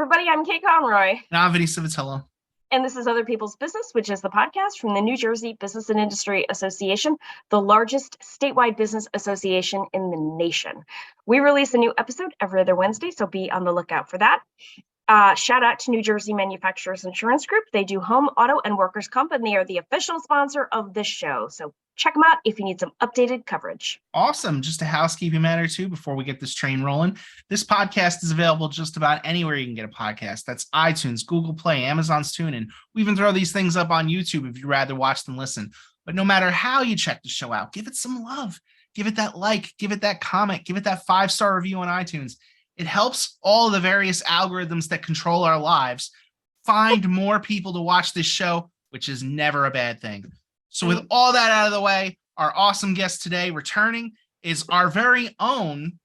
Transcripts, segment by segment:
everybody. I'm Kate Conroy. And I'm Vinny Civitello. And this is Other People's Business, which is the podcast from the New Jersey Business and Industry Association, the largest statewide business association in the nation. We release a new episode every other Wednesday, so be on the lookout for that. Shout out to New Jersey Manufacturers Insurance Group. They do home, auto, and workers' comp, and they are the official sponsor of this show. So check them out if you need some updated coverage. Awesome. Just a housekeeping matter, too, before we get this train rolling. This podcast is available just about anywhere you can get a podcast. That's iTunes, Google Play, Amazon's TuneIn. We even throw these things up on YouTube if you'd rather watch than listen. But no matter how you check the show out, give it some love. Give it that like, give it that comment, give it that 5-star review on iTunes. It helps all the various algorithms that control our lives find more people to watch this show, which is never a bad thing. So with all that out of the way, our awesome guest today returning is our very own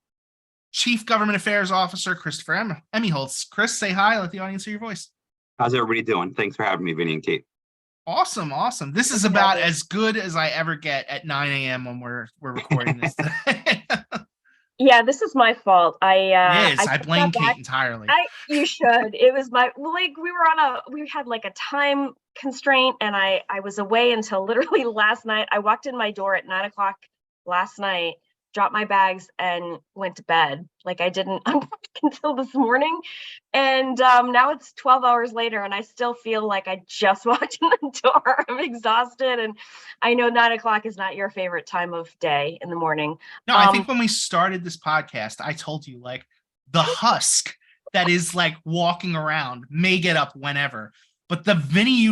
Chief Government Affairs Officer, Christopher Emigholz. Chris, say hi. Let the audience hear your voice. How's everybody doing? Thanks for having me, Vinny and Kate. Awesome. This is about as good as I ever get at 9 a.m. when we're recording this today. Yeah, this is my fault. I blame Kate entirely. You should. It was we had like a time constraint, and I was away until literally last night. I walked in my door at 9 o'clock last night, dropped my bags, and went to bed. Like I didn't unpack until this morning, and now it's 12 hours later, and I still feel like I just walked in the door. I'm exhausted, and I know 9 o'clock is not your favorite time of day in the morning. No, I think when we started this podcast, I told you like the husk that is like walking around may get up whenever, but the Vinny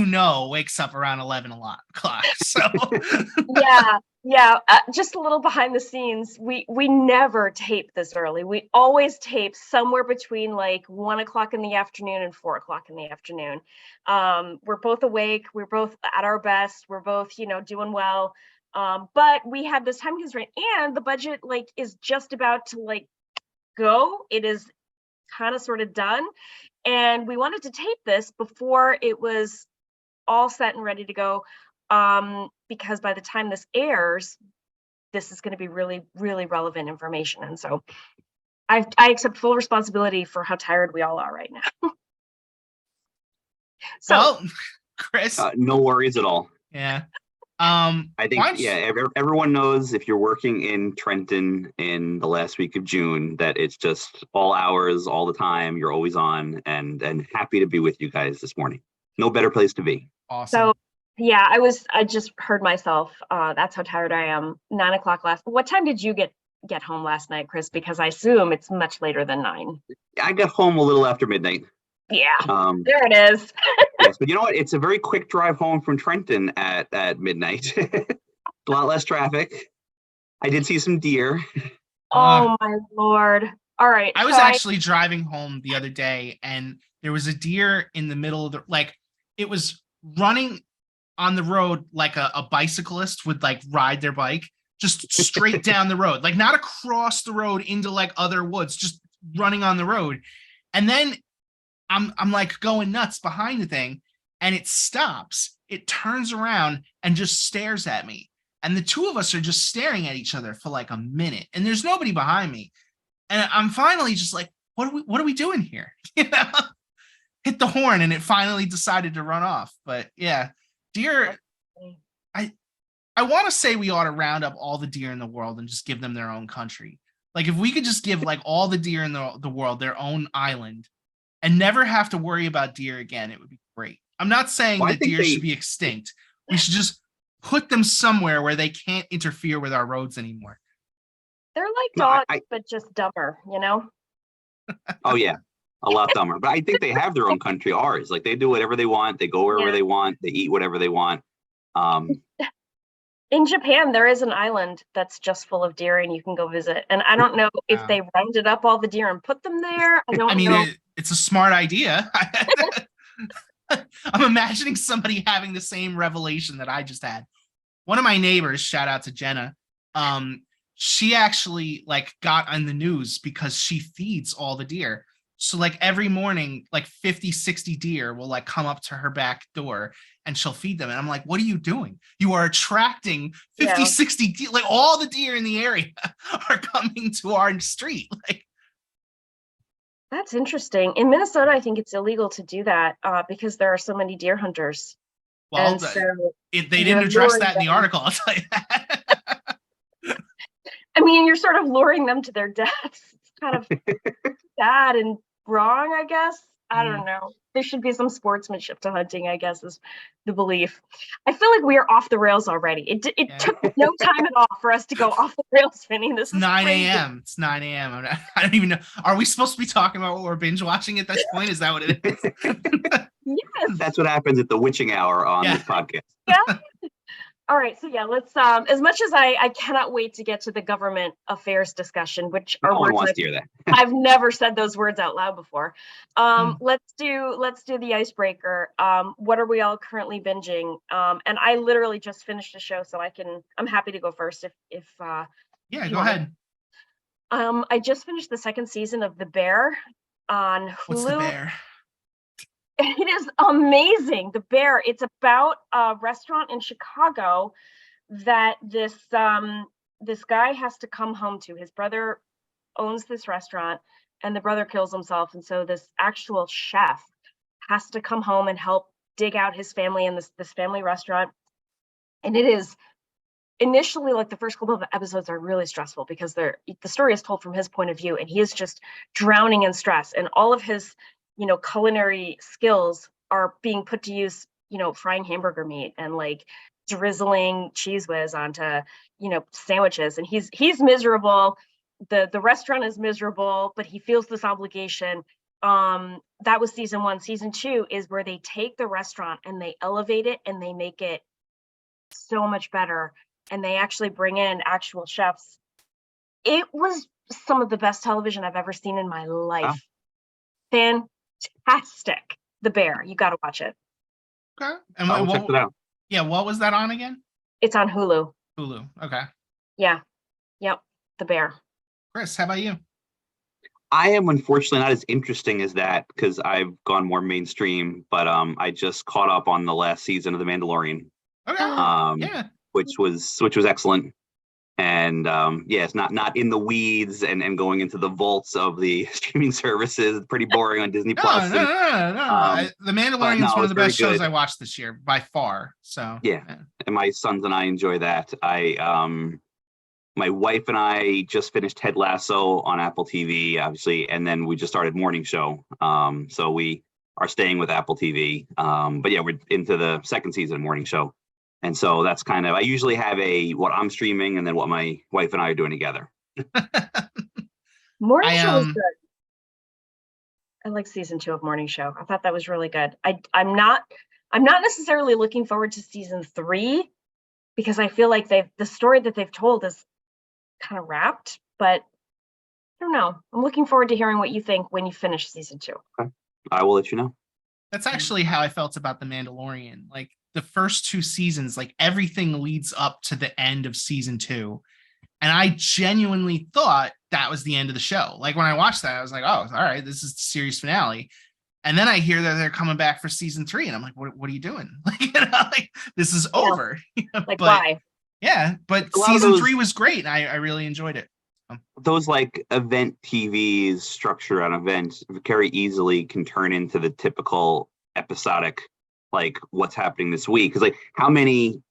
wakes up around 11 o'clock. So yeah. Just a little behind the scenes. We never tape this early. We always tape somewhere between like 1 o'clock in the afternoon and 4 o'clock in the afternoon. We're both awake. We're both at our best. We're both, doing well. But we have this time constraint, and the budget is just about to go. It is kind of sort of done. And we wanted to tape this before it was all set and ready to go. Because by the time this airs, this is going to be really, really relevant information. And so I accept full responsibility for how tired we all are right now. So, Chris, no worries at all. Yeah. I think, everyone knows if you're working in Trenton in the last week of June, that it's just all hours, all the time. You're always on, and happy to be with you guys this morning. No better place to be. Awesome. So, yeah, I just heard myself. That's how tired I am. 9 o'clock what time did you get home last night, Chris? Because I assume it's much later than 9. I got home a little after midnight. Yeah, there it is. Yes, but you know what? It's a very quick drive home from Trenton at midnight. A lot less traffic. I did see some deer. Oh my Lord. All right. I was actually driving home the other day, and there was a deer in the middle of it was running on the road like a bicyclist would ride their bike, just straight down the road, not across the road into other woods, just running on the road. And then I'm going nuts behind the thing, and it stops. It turns around and just stares at me. And the two of us are just staring at each other for a minute, and there's nobody behind me. And I'm finally just what are we doing here? Hit the horn, and it finally decided to run off. But yeah, deer, I want to say we ought to round up all the deer in the world and just give them their own country. If we could just give all the deer in the world their own island and never have to worry about deer again, it would be great. I'm not saying that deer should be extinct. We should just put them somewhere where they can't interfere with our roads anymore. They're like dogs, but just dumber, Oh, yeah. A lot dumber. But I think they have their own country, ours. They do whatever they want. They go wherever they want. They eat whatever they want. In Japan, there is an island that's just full of deer, and you can go visit. And I don't know if they rounded up all the deer and put them there. I mean, it's a smart idea. I'm imagining somebody having the same revelation that I just had. One of my neighbors, shout out to Jenna, she actually got on the news because she feeds all the deer. So every morning, 50, 60 deer will come up to her back door, and she'll feed them. And I'm what are you doing? You are attracting 50, 60 deer. All the deer in the area are coming to our street. That's interesting. In Minnesota, I think it's illegal to do that because there are so many deer hunters. Well, And so they didn't you're address luring that in the them. article, I'll tell you that. I mean, you're sort of luring them to their deaths. It's kind of bad and wrong, I guess. I don't know. There should be some sportsmanship to hunting, I guess, is the belief. I feel like we are off the rails already. It took no time at all for us to go off the rails, Vinny. This is 9 crazy. a.m. It's 9 a.m. I don't even know. Are we supposed to be talking about what we're binge watching at this point? Is that what it is? Yes. That's what happens at the witching hour on this podcast. Yeah. All right, so yeah, let's as much as I cannot wait to get to the government affairs discussion, which are No one words wants to hear that. I've never said those words out loud before. Let's do the icebreaker. What are we all currently binging? And I literally just finished a show, so I'm happy to go first if Yeah, go ahead. I just finished the second season of The Bear on Hulu. What's The Bear? It is amazing. The Bear. It's about a restaurant in Chicago that this guy has to come home to. His brother owns this restaurant, and the brother kills himself, and so this actual chef has to come home and help dig out his family in this family restaurant. And it is initially, like, the first couple of episodes are really stressful because the story is told from his point of view, and he is just drowning in stress, and all of his culinary skills are being put to use, frying hamburger meat and like drizzling Cheese Whiz onto, sandwiches. And he's miserable. The restaurant is miserable, but he feels this obligation. That was season 1. Season 2 is where they take the restaurant and they elevate it and they make it so much better. And they actually bring in actual chefs. It was some of the best television I've ever seen in my life. Wow. Fantastic. The Bear. You got to watch it. Okay. And I'll check it out. Yeah. What was that on again? It's on Hulu. Hulu. Okay. Yeah. Yep. The Bear. Chris, how about you? I am unfortunately not as interesting as that because I've gone more mainstream, but I just caught up on the last season of The Mandalorian. Okay. Yeah. Which was excellent. And it's not in the weeds and going into the vaults of the streaming services. Pretty boring on Disney Plus. No. The Mandalorian is one of the best shows I watched this year by far. So yeah, and my sons and I enjoy that. My wife and I just finished Ted Lasso on Apple TV, obviously, and then we just started Morning Show. So we are staying with Apple TV. But yeah, we're into the second season of Morning Show. And so that's kind of, I usually have what I'm streaming and then what my wife and I are doing together. Morning Show was good. I like season 2 of Morning Show. I thought that was really good. I'm not necessarily looking forward to season 3 because I feel like the story that they've told is kind of wrapped, but I don't know. I'm looking forward to hearing what you think when you finish season 2. Okay. I will let you know. That's actually how I felt about The Mandalorian. Like the first 2 seasons, like everything leads up to the end of season 2. And I genuinely thought that was the end of the show. Like when I watched that, I was like, oh, all right, this is the series finale. And then I hear that they're coming back for season 3. And I'm like, what are you doing? Like, this is over. Like, why? Yeah, but season 3 was great. And I really enjoyed it. Those like event TV's structure on events very easily can turn into the typical episodic, like what's happening this week. Because like how many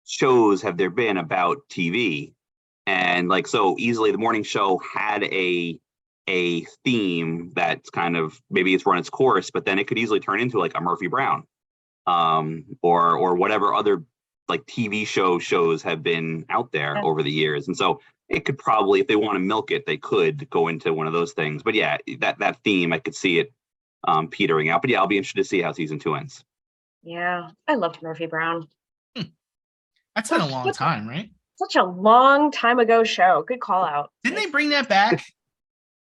shows have there been about TV? And like so easily the morning show had a theme that's kind of maybe it's run its course, but then it could easily turn into like a Murphy Brown or whatever other like TV shows have been out there over the years. And so it could probably, if they want to milk it, they could go into one of those things. But yeah, that theme, I could see it petering out. But yeah, I'll be interested to see how season 2 ends. Yeah, I loved Murphy Brown. That's been a long time, right? Such a long time ago show. Good call out. Didn't they bring that back?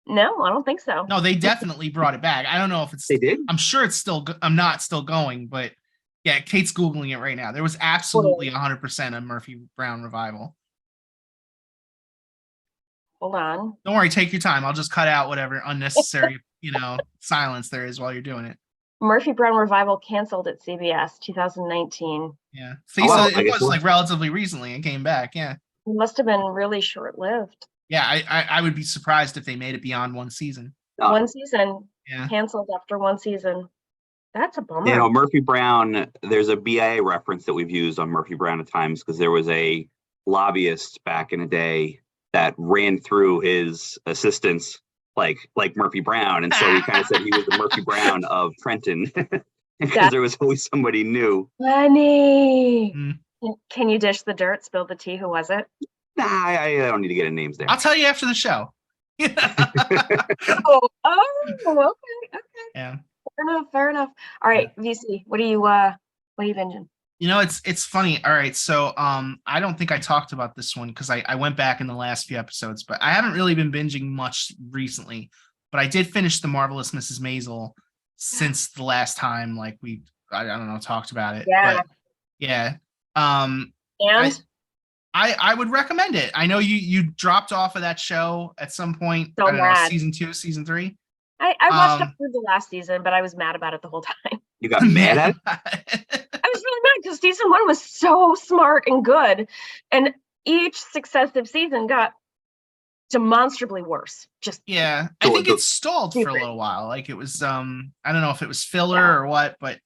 No, I don't think so. No, they definitely brought it back. I don't know if it's. They did? I'm sure it's still. I'm not still going, but yeah, Kate's Googling it right now. There was absolutely 100% a Murphy Brown revival. Hold on. Don't worry, take your time. I'll just cut out whatever unnecessary, silence there is while you're doing it. Murphy Brown revival canceled at CBS 2019. Yeah. See, so it was like relatively recently and came back. Yeah. It must have been really short-lived. Yeah, I would be surprised if they made it beyond one season. One season Yeah. canceled after one season. That's a bummer. You know, Murphy Brown, there's a BIA reference that we've used on Murphy Brown at times because there was a lobbyist back in the day that ran through his assistants like Murphy Brown. And so we kind of said he was the Murphy Brown of Trenton because there was always somebody new. Funny. Mm. Can you dish the dirt, spill the tea? Who was it? Nah, I don't need to get into names there. I'll tell you after the show. Okay. Yeah. Fair enough. All right, VC, what are you binging? You know, it's funny. All right, so I don't think I talked about this one because I went back in the last few episodes, but I haven't really been binging much recently. But I did finish The Marvelous Mrs. Maisel since the last time, like I don't know, talked about it. Yeah. But yeah. And I would recommend it. I know you dropped off of that show at some point. So I don't know, mad. season 2, season 3. I watched up through the last season, but I was mad about it the whole time. You got mad at it? I was really mad because season 1 was so smart and good, and each successive season got demonstrably worse. Just yeah, I think it stalled for a little while. Like it was, I don't know if it was filler or what, but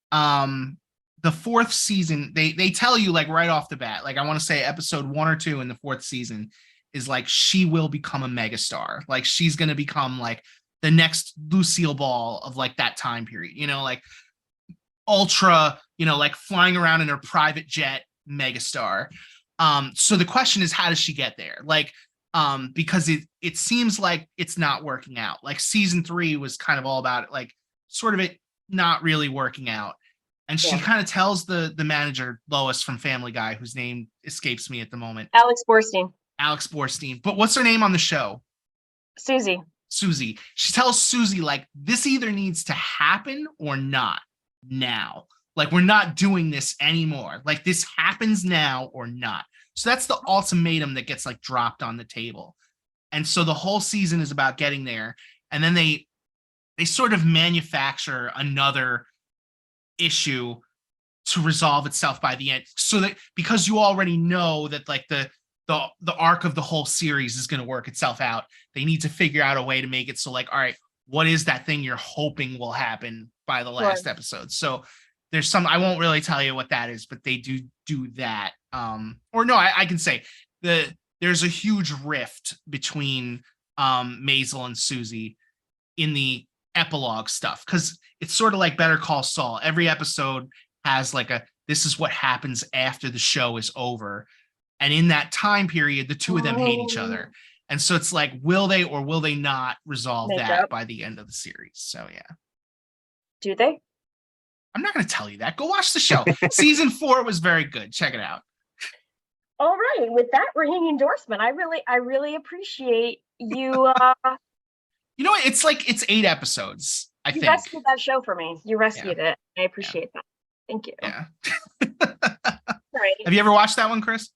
the 4th season, they tell you like right off the bat, like I want to say episode 1 or 2 in the 4th season is like she will become a megastar. Like she's gonna become like the next Lucille Ball of like that time period, you know, like ultra, you know, like flying around in her private jet megastar. So the question is, how does she get there? Like, because it seems like it's not working out. Like season 3 was kind of all about it, like sort of it not really working out. And she kind of tells the manager, Lois from Family Guy, whose name escapes me at the moment. Alex Borstein. But what's her name on the show? Susie. She tells Susie, like, this either needs to happen or not now. Like, we're not doing this anymore. Like, this happens now or not. So that's the ultimatum that gets, like, dropped on the table. And so the whole season is about getting there. And then they sort of manufacture another issue to resolve itself by the end. So that, because you already know that, like, the arc of the whole series is going to work itself out, they need to figure out a way to make it so, like, all right, what is that thing you're hoping will happen by the last episode? So there's some, I won't really tell you what that is, but they do that. Or no, I can say there's a huge rift between Maisel and Susie in the epilogue stuff, because it's sort of like Better Call Saul. Every episode has like this is what happens after the show is over. And in that time period, the two of them hate each other. And so it's like, will they or will they not resolve that by the end of the series? So, yeah. Do they? I'm not going to tell you that. Go watch the show. Season 4 was very good. Check it out. All right. With that ringing endorsement, I really appreciate you. You know, it's 8 episodes, I think. You rescued that show for me. You rescued it. I appreciate that. Thank you. Yeah. Right. Have you ever watched that one, Chris?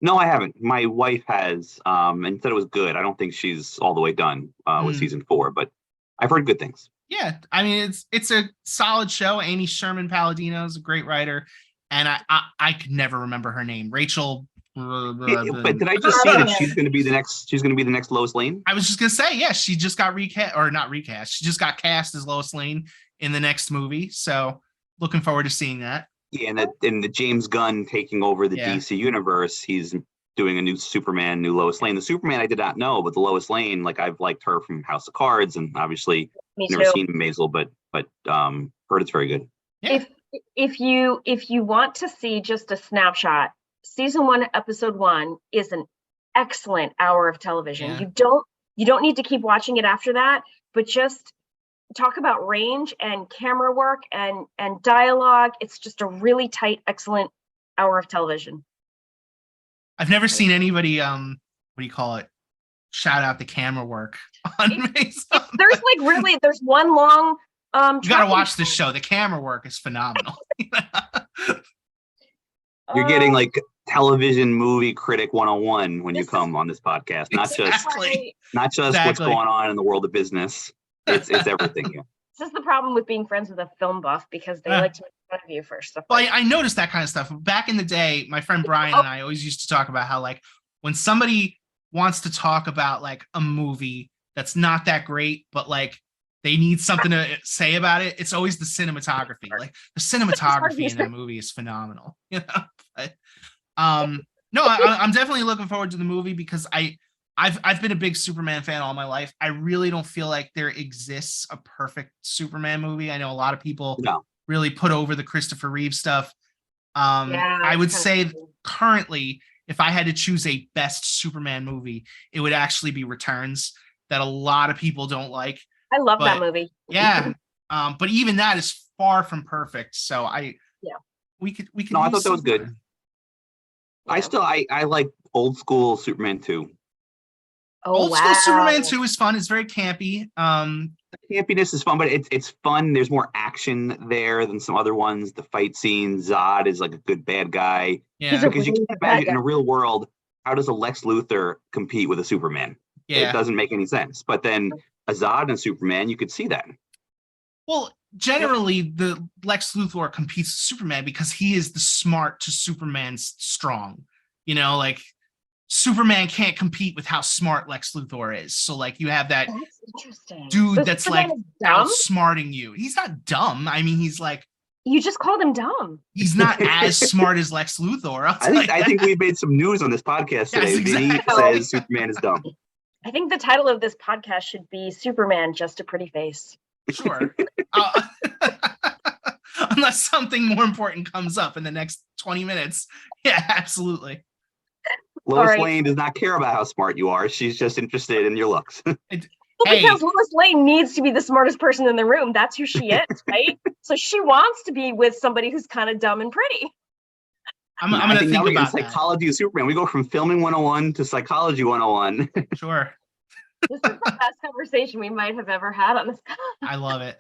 No, I haven't. My wife has, and said it was good. I don't think she's all the way done with season 4, but I've heard good things. Yeah, I mean, it's a solid show. Amy Sherman Palladino is a great writer, and I could never remember her name. Rachel. But did I just say that she's going to be the next? She's going to be the next Lois Lane. I was just going to say, yeah, she just got not recast. She just got cast as Lois Lane in the next movie. So looking forward to seeing that. Yeah, and the James Gunn taking over the DC universe, he's doing a new Superman, new Lois Lane. The Superman I did not know, but the Lois Lane, like I've liked her from House of Cards, and obviously never seen Maisel, but heard it's very good. Yeah. If you want to see just a snapshot, season 1, episode 1 is an excellent hour of television. Yeah. You don't need to keep watching it after that, but just talk about range and camera work and dialogue. It's just a really tight, excellent hour of television. I've never seen anybody what do you call it, shout out the camera work on Maisel. There's one long you gotta watch this show. The camera work is phenomenal. You're getting like television movie critic 101 when you come on this podcast. Not just what's going on in the world of business. It's everything. Yeah. This is the problem with being friends with a film buff, because they like to make fun of you for stuff. Well, I noticed that kind of stuff. Back in the day, my friend Brian and I always used to talk about how, like, when somebody wants to talk about like a movie that's not that great, but like they need something to say about it. It's always the cinematography. Like the cinematography in that movie is phenomenal. But, no, I'm definitely looking forward to the movie because I've been a big Superman fan all my life. I really don't feel like there exists a perfect Superman movie. I know a lot of people really put over the Christopher Reeve stuff. I would say currently, if I had to choose a best Superman movie, it would actually be Returns, that a lot of people don't like. I love that movie. Yeah. But even that is far from perfect. So we could. No, I thought that was good. Yeah. I like old school Superman 2. Old school Superman 2 is fun. It's very campy. The campiness is fun, but it's fun. There's more action there than some other ones. The fight scenes, Zod is like a good bad guy. Yeah, because you can't imagine in a real world, how does a Lex Luthor compete with a Superman? Yeah, it doesn't make any sense. But then a Zod and Superman, you could see that. Well, generally, the Lex Luthor competes with Superman because he is the smart to Superman's strong. Like Superman can't compete with how smart Lex Luthor is. So like you have that dude that's Superman like outsmarting you. He's not dumb. I mean, he's like, you just called him dumb. He's not as smart as Lex Luthor. I think we made some news on this podcast today. Yes, exactly. Vinny says Superman is dumb. I think the title of this podcast should be Superman, Just a Pretty Face. Sure. Unless something more important comes up in the next 20 minutes. Yeah, absolutely. Lois Lane does not care about how smart you are. She's just interested in your looks. Because Lois Lane needs to be the smartest person in the room. That's who she is, right? So she wants to be with somebody who's kind of dumb and pretty. I'm going to think about psychology of Superman. We go from filming 101 to psychology 101. Sure. This is the best conversation we might have ever had on this. I love it.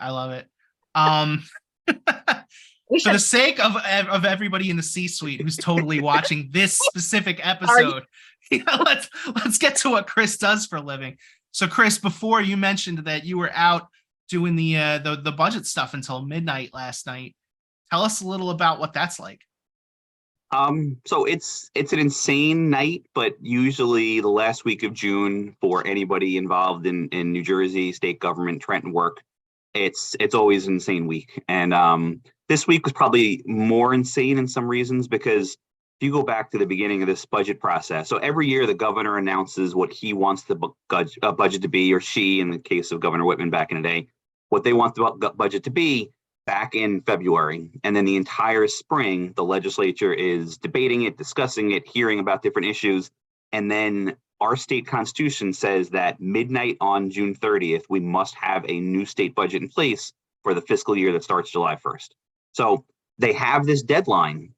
For the sake of everybody in the C-suite who's totally watching this specific episode, let's get to what Chris does for a living. So, Chris, before you mentioned that you were out doing the budget stuff until midnight last night, tell us a little about what that's like. So it's an insane night, but usually the last week of June for anybody involved in New Jersey state government, Trenton work, it's always an insane week. And this week was probably more insane in some reasons because if you go back to the beginning of this budget process, so every year the governor announces what he wants the budget to be, or she, in the case of Governor Whitman back in the day, what they want the budget to be back in February. And then the entire spring, the legislature is debating it, discussing it, hearing about different issues. And then our state constitution says that midnight on June 30th, we must have a new state budget in place for the fiscal year that starts July 1st. So they have this deadline.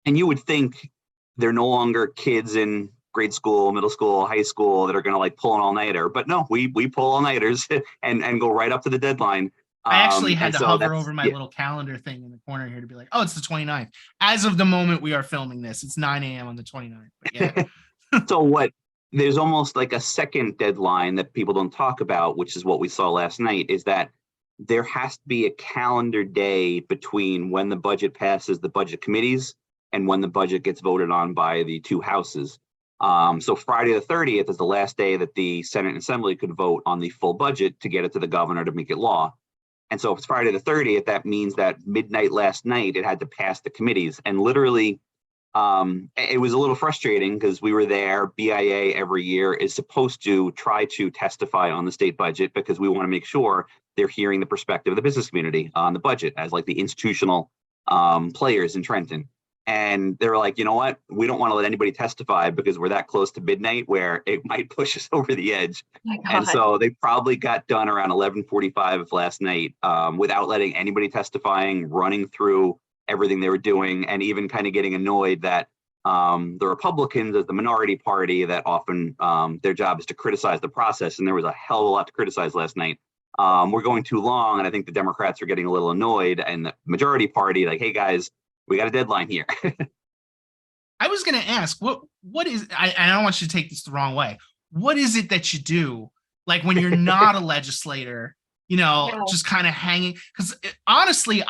And you would think they're no longer kids in grade school, middle school, high school that are going to like pull an all-nighter. But no, we pull all-nighters and go right up to the deadline. I actually had to hover over my little calendar thing in the corner here to be like, oh, it's the 29th. As of the moment we are filming this, it's 9 a.m. on the 29th. But yeah. So there's almost like a second deadline that people don't talk about, which is what we saw last night, is that there has to be a calendar day between when the budget passes the budget committees and when the budget gets voted on by the two houses. So Friday the 30th is the last day that the Senate and Assembly could vote on the full budget to get it to the governor to make it law. And so if it's Friday the 30th, that means that midnight last night, it had to pass the committees. And literally, it was a little frustrating because we were there. BIA every year is supposed to try to testify on the state budget because we want to make sure they're hearing the perspective of the business community on the budget as like the institutional players in Trenton. And they were like, you know what? We don't want to let anybody testify because we're that close to midnight where it might push us over the edge. And so they probably got done around 11:45 last night without letting anybody testifying, running through everything they were doing, and even kind of getting annoyed that the Republicans, as the minority party, that often their job is to criticize the process. And there was a hell of a lot to criticize last night. We're going too long. And I think the Democrats are getting a little annoyed, and the majority party, like, hey, guys, we got a deadline here. I was going to ask, what is, I don't want you to take this the wrong way. What is it that you do, like when you're not a legislator, just kind of hanging? Because honestly,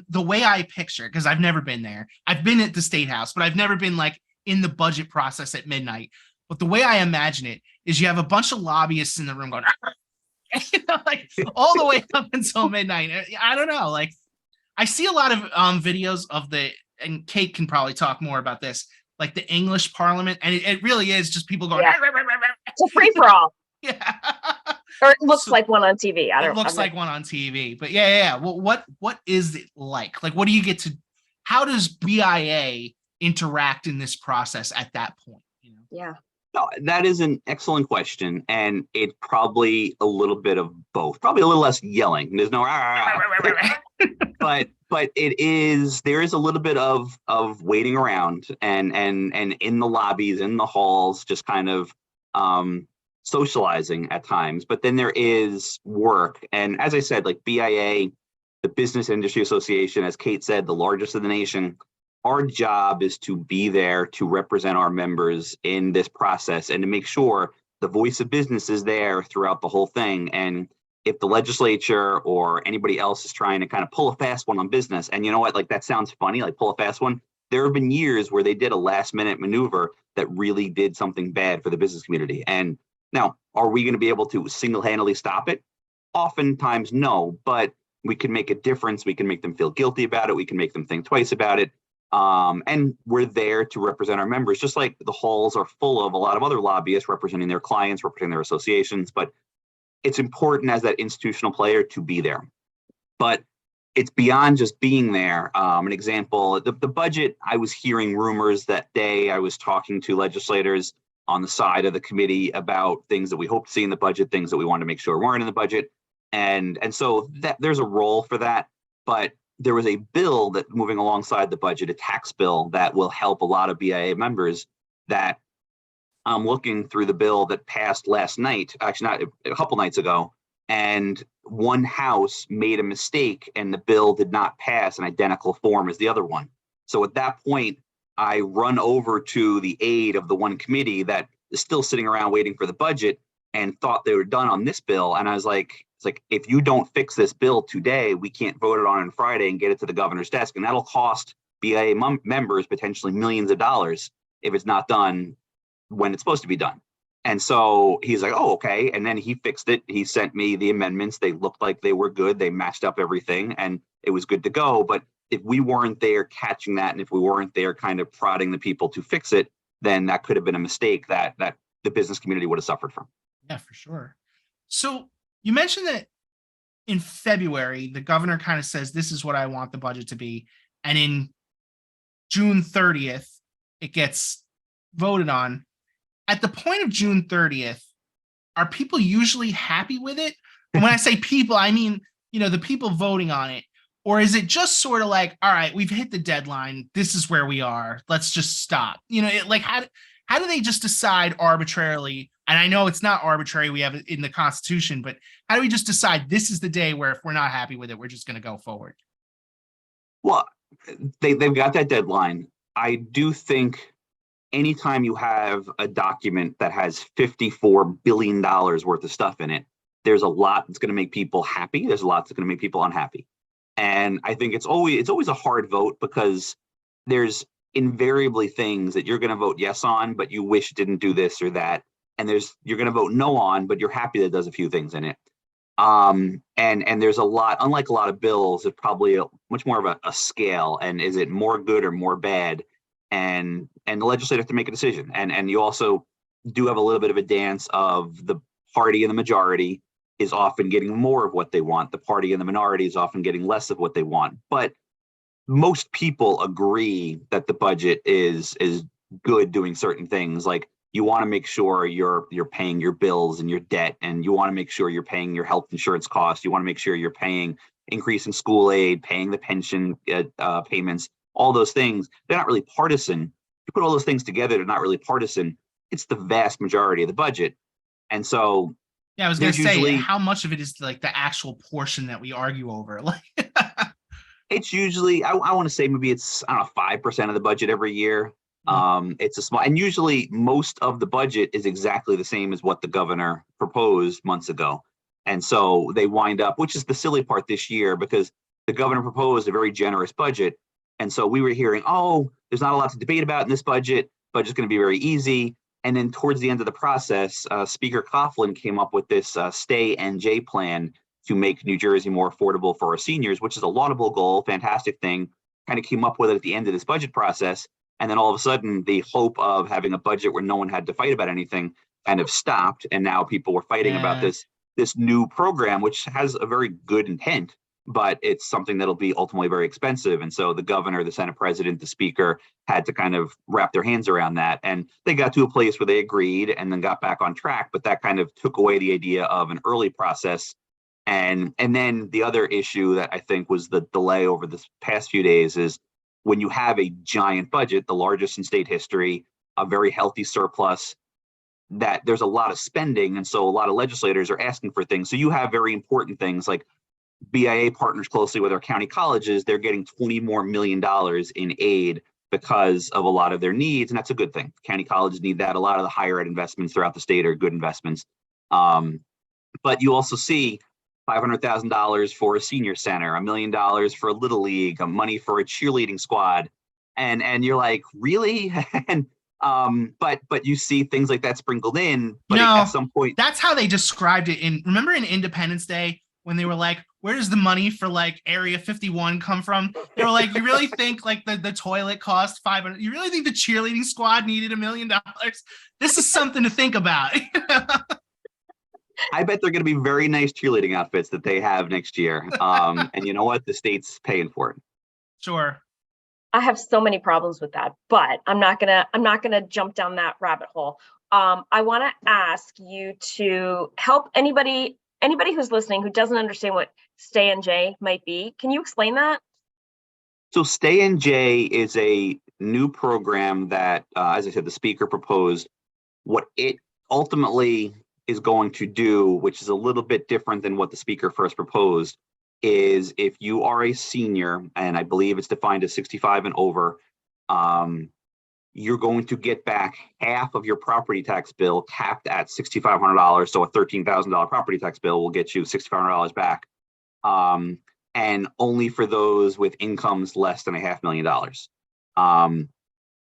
the way I picture, because I've never been there. I've been at the State House, but I've never been like in the budget process at midnight. But the way I imagine it is you have a bunch of lobbyists in the room going, like all the way up until midnight. I don't know. Like I see a lot of videos of and Kate can probably talk more about this, like the English Parliament, and it really is just people going. Yeah. It's a free for all. Yeah. Or it looks like one on TV. It looks like one on TV, but yeah. Well, what is it like? Like, what do you get to? How does BIA interact in this process at that point? Yeah. No, that is an excellent question, and it's probably a little bit of both. Probably a little less yelling. There's no, but there is a little bit of waiting around and in the lobbies, in the halls, just kind of socializing at times. But then there is work, and as I said, like BIA, the Business Industry Association, as Kate said, the largest in the nation. Our job is to be there to represent our members in this process and to make sure the voice of business is there throughout the whole thing. And if the legislature or anybody else is trying to kind of pull a fast one on business, and you know what, like that sounds funny, like pull a fast one. There have been years where they did a last minute maneuver that really did something bad for the business community. And now, are we going to be able to single-handedly stop it? Oftentimes, no, but we can make a difference. We can make them feel guilty about it. We can make them think twice about it. And we're there to represent our members, just like the halls are full of a lot of other lobbyists representing their clients, representing their associations. But it's important as that institutional player to be there. But it's beyond just being there. An example, the budget, I was hearing rumors that day. I was talking to legislators on the side of the committee about things that we hope to see in the budget, things that we want to make sure weren't in the budget. And so that there's a role for that. But there was a bill that moving alongside the budget, a tax bill that will help a lot of BIA members that I'm looking through the bill that passed last night, actually not a couple nights ago, and one house made a mistake and the bill did not pass an identical form as the other one. So at that point, I run over to the aid of the one committee that is still sitting around waiting for the budget and thought they were done on this bill. And I was like, it's like, if you don't fix this bill today, we can't vote it on Friday and get it to the governor's desk. And that'll cost BIA members potentially millions of dollars if it's not done when it's supposed to be done. And so he's like, oh, okay. And then he fixed it. He sent me the amendments. They looked like they were good. They matched up everything and it was good to go. But if we weren't there catching that, and if we weren't there kind of prodding the people to fix it, then that could have been a mistake that the business community would have suffered from. Yeah, for sure. So you mentioned that in February, the governor kind of says, this is what I want the budget to be. And in June 30th, it gets voted on. At the point of June 30th, are people usually happy with it? And when I say people, I mean, the people voting on it. Or is it just sort of like, all right, we've hit the deadline. This is where we are. Let's just stop. How do they just decide arbitrarily? And I know it's not arbitrary. We have it in the Constitution, but how do we just decide this is the day where if we're not happy with it, we're just going to go forward? Well, they've got that deadline. I do think anytime you have a document that has $54 billion worth of stuff in it, there's a lot that's going to make people happy. There's a lot that's going to make people unhappy. And I think it's always a hard vote because there's invariably things that you're going to vote yes on, but you wish it didn't do this or that. And you're going to vote no on, but you're happy that it does a few things in it. And there's a lot, unlike a lot of bills, it's probably much more of a scale. And is it more good or more bad? And the legislature have to make a decision. And you also do have a little bit of a dance of the party in the majority is often getting more of what they want. The party in the minority is often getting less of what they want. But most people agree that the budget is good doing certain things. Like you want to make sure you're paying your bills and your debt, and you want to make sure you're paying your health insurance costs. You want to make sure you're paying increase in school aid, paying the pension payments, all those things. They're not really partisan. You put all those things together, they're not really partisan. It's the vast majority of the budget. And so yeah, I was going to say, how much of it is like the actual portion that we argue over? Like, it's usually, I want to say maybe it's, 5% of the budget every year. It's a small, and usually most of the budget is exactly the same as what the governor proposed months ago. And so they wind up, which is the silly part this year, because the governor proposed a very generous budget. And so we were hearing, oh, there's not a lot to debate about in this budget. Budget's going to be very easy. And then towards the end of the process, Speaker Coughlin came up with this Stay NJ plan to make New Jersey more affordable for our seniors, which is a laudable goal, fantastic thing. Kind of came up with it at the end of this budget process. And then all of a sudden, the hope of having a budget where no one had to fight about anything kind of stopped. And now people were fighting about this new program, which has a very good intent, but it's something that'll be ultimately very expensive. And so the governor, the Senate president, the speaker had to kind of wrap their hands around that. And they got to a place where they agreed and then got back on track. But that kind of took away the idea of an early process. And then the other issue that I think was the delay over this past few days is when you have a giant budget, the largest in state history, a very healthy surplus, that there's a lot of spending. And so a lot of legislators are asking for things. So you have very important things like BIA partners closely with our county colleges. They're getting $20 million more in aid because of a lot of their needs. And that's a good thing. County colleges need that. A lot of the higher ed investments throughout the state are good investments. But you also see $500,000 for a senior center, $1 million for a little league, money for a cheerleading squad. And you're like, really? And but you see things like that sprinkled in, but at some point, that's how they described it remember in Independence Day when they were like, where does the money for like Area 51 come from? They were like, you really think like the toilet cost $500? You really think the cheerleading squad needed $1 million? This is something to think about. I bet they're going to be very nice cheerleading outfits that they have next year. And you know what? The state's paying for it. Sure. I have so many problems with that, but I'm not gonna jump down that rabbit hole. I want to ask you to help anybody who's listening who doesn't understand what Stay NJ might be. Can you explain that? So Stay NJ is a new program that, as I said, the speaker proposed. What it ultimately is going to do, which is a little bit different than what the speaker first proposed, is if you are a senior, and I believe it's defined as 65 and over, you're going to get back half of your property tax bill capped at $6,500. So a $13,000 property tax bill will get you $6,500 back. And only for those with incomes less than $500,000.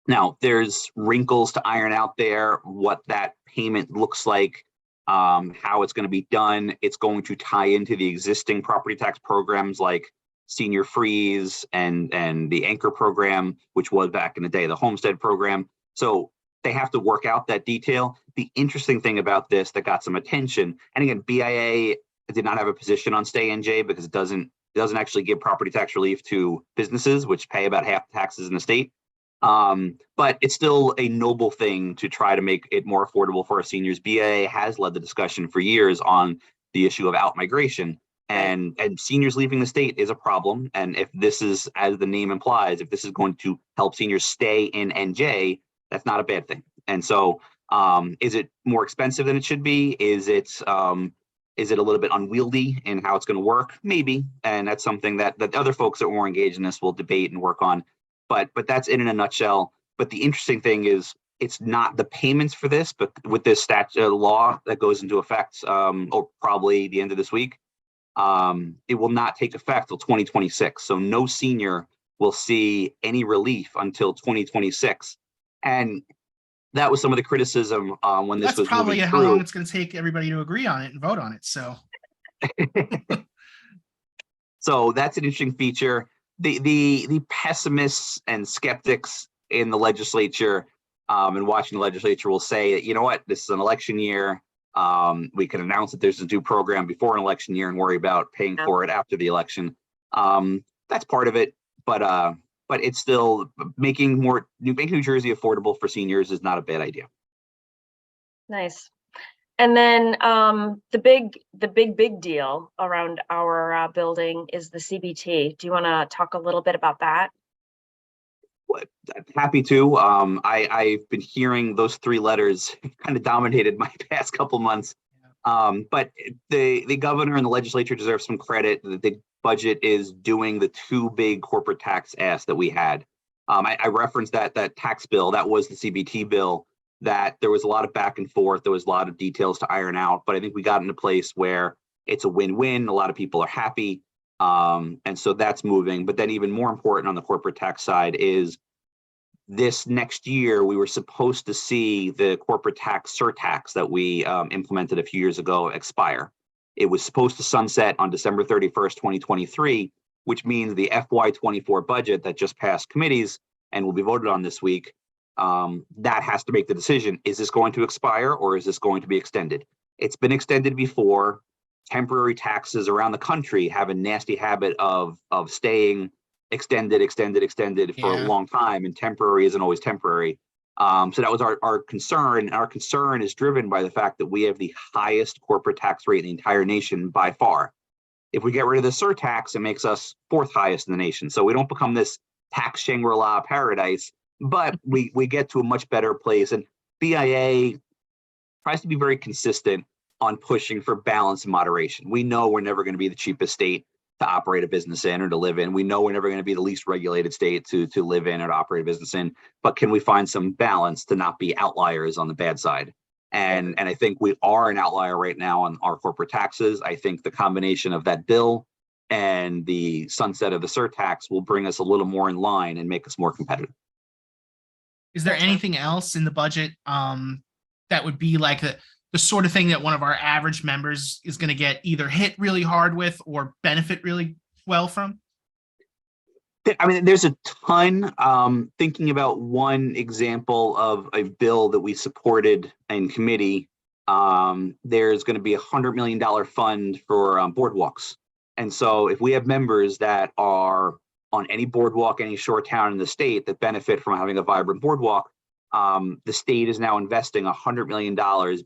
Now, there's wrinkles to iron out there, what that payment looks like, how it's going to be done. It's going to tie into the existing property tax programs like Senior Freeze and the Anchor program, which was back in the day, the Homestead program. So they have to work out that detail. The interesting thing about this that got some attention, and again, BIA did not have a position on Stay NJ because it doesn't actually give property tax relief to businesses, which pay about half the taxes in the state. But it's still a noble thing to try to make it more affordable for our seniors. BIA has led the discussion for years on the issue of out-migration, and seniors leaving the state is a problem. And if this is, as the name implies, if this is going to help seniors stay in NJ, that's not a bad thing. And so is it more expensive than it should be? Is it a little bit unwieldy in how it's going to work? Maybe. And that's something that other folks that were more engaged in this will debate and work on. But that's it in a nutshell. But the interesting thing is it's not the payments for this, but with this law that goes into effect, or probably the end of this week, it will not take effect till 2026. So no senior will see any relief until 2026. And that was some of the criticism when this was probably moving how through. long it's going to take everybody to agree on it and vote on it. So, so that's an interesting feature. The pessimists and skeptics in the legislature and watching the legislature will say that, you know what, this is an election year. We can announce that there's a new program before an election year and worry about paying for it after the election. That's part of it, but it's still making New Jersey affordable for seniors is not a bad idea. Nice. And then the big deal around our building is the CBT. Do you want to talk a little bit about that? Happy to. I've been hearing those three letters kind of dominated my past couple months. But the governor and the legislature deserve some credit. The budget is doing the two big corporate tax asks that we had. I referenced that tax bill. That was the CBT bill. That there was a lot of back and forth. There was a lot of details to iron out, but I think we got in a place where it's a win-win. A lot of people are happy. And so that's moving. But then even more important on the corporate tax side is this next year, we were supposed to see the corporate tax surtax that we implemented a few years ago expire. It was supposed to sunset on December 31st, 2023, which means the FY24 budget that just passed committees and will be voted on this week, that has to make the decision. Is this going to expire or is this going to be extended? It's been extended before. Temporary taxes around the country have a nasty habit of staying extended for a long time, and temporary isn't always temporary. So that was our concern. Our concern is driven by the fact that we have the highest corporate tax rate in the entire nation by far. If we get rid of the surtax, it makes us 4th highest in the nation. So we don't become this tax Shangri-La paradise, but we get to a much better place. And BIA tries to be very consistent on pushing for balance and moderation. We know we're never going to be the cheapest state to operate a business in or to live in. We know we're never going to be the least regulated state to live in or to operate a business in, but can we find some balance to not be outliers on the bad side? And I think we are an outlier right now on our corporate taxes. I think the combination of that bill and the sunset of the surtax will bring us a little more in line and make us more competitive. Is there anything else in the budget that would be like the sort of thing that one of our average members is going to get either hit really hard with or benefit really well from? I mean, there's a ton. Thinking about one example of a bill that we supported in committee, there's going to be $100 million fund for boardwalks. And so if we have members that are on any boardwalk, any shore town in the state that benefit from having a vibrant boardwalk, the state is now investing $100 million